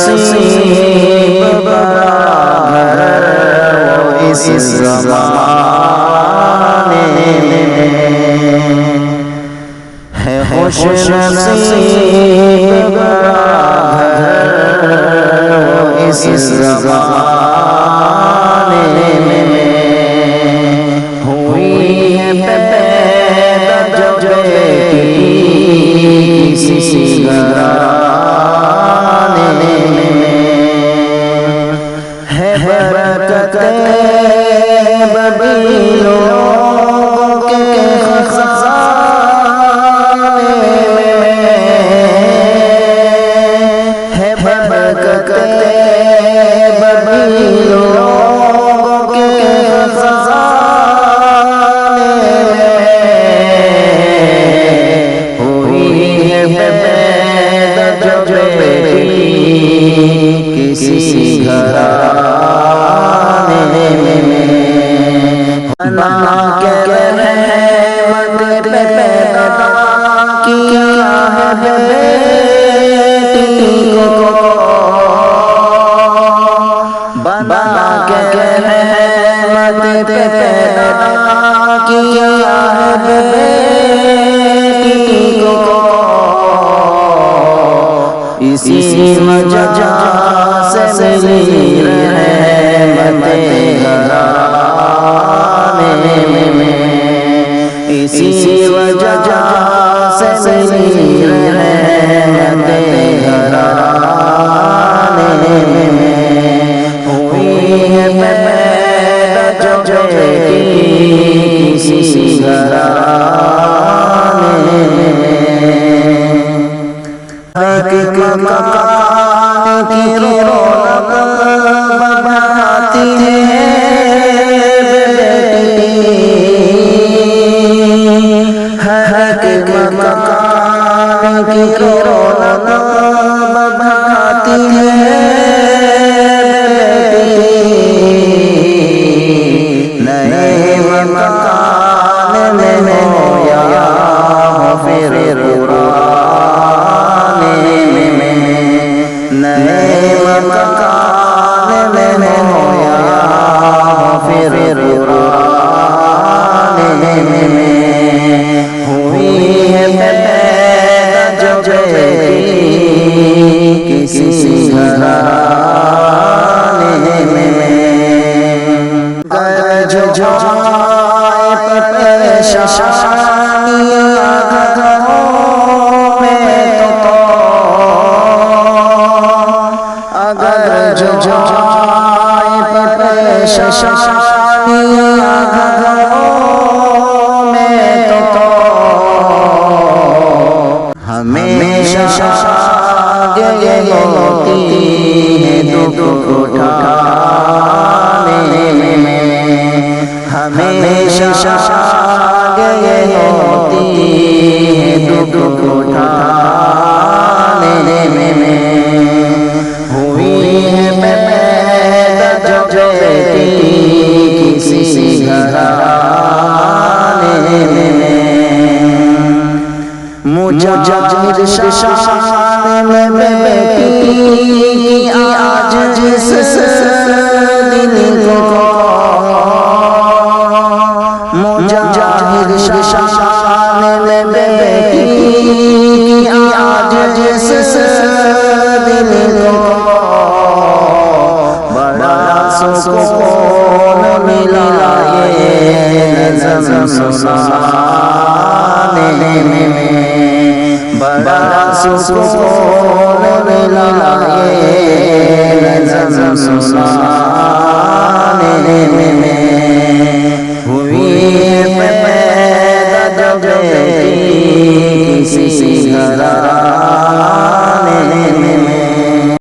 نصیب بڑا گھر وہ اس زمانے میں ہے، خوش نصیب بڑا گھر وہ اس زمانے میں ہوئی ہے پیدا جو بیٹی کسی گھرانے میں ہے، برکت ببیلوں کے خزانے میں ہے، برکت ببیلوں کے خزانے میں ہوئی ہے پیدا جو بیٹی کسی گھرانے میں بنا کے رحمت پہ پیدا کیا ہے بیٹی کو، بنا کے رحمت پہ پیدا کیا ہے بیٹی کو، اسی وجہ سے ملی رحمت گھرانے میں، اسی وجہ سے ملی رحمت گھرانے میں ہوئی ہے پیدا جو بیٹی کسی گھرانے میں ایک مکان کی رونق بڑھاتی ہے بیٹی، ایک مکان کی رونق بڑھاتی ہے بیٹی، نئے مکان میں ہو یا ہو پھر نئے مکان میں ہو یا پھر پرانے میں ہوئی ہے پیدا جو بیٹی کسی گھرانے میں، گر جو جائے پریشانیاں گھروں میں تو اگر جو جائے پریشانیاں گھروں میں تو ہمیشہ آگے ہوتی ہے دکھ اٹھانے میں، ہمیشہ آگے ہوتی ہے دکھ اٹھانے میں ہوئی ہے پیدا جو بیٹی کسی گھرانے میں، مجاہد شان میں بیٹی کی آج جس دل کو، مجاہد شان میں بیٹی کی آج جس دل کو بڑا سکون ملا یہ نظم سنانے میں، بڑا سکون ملا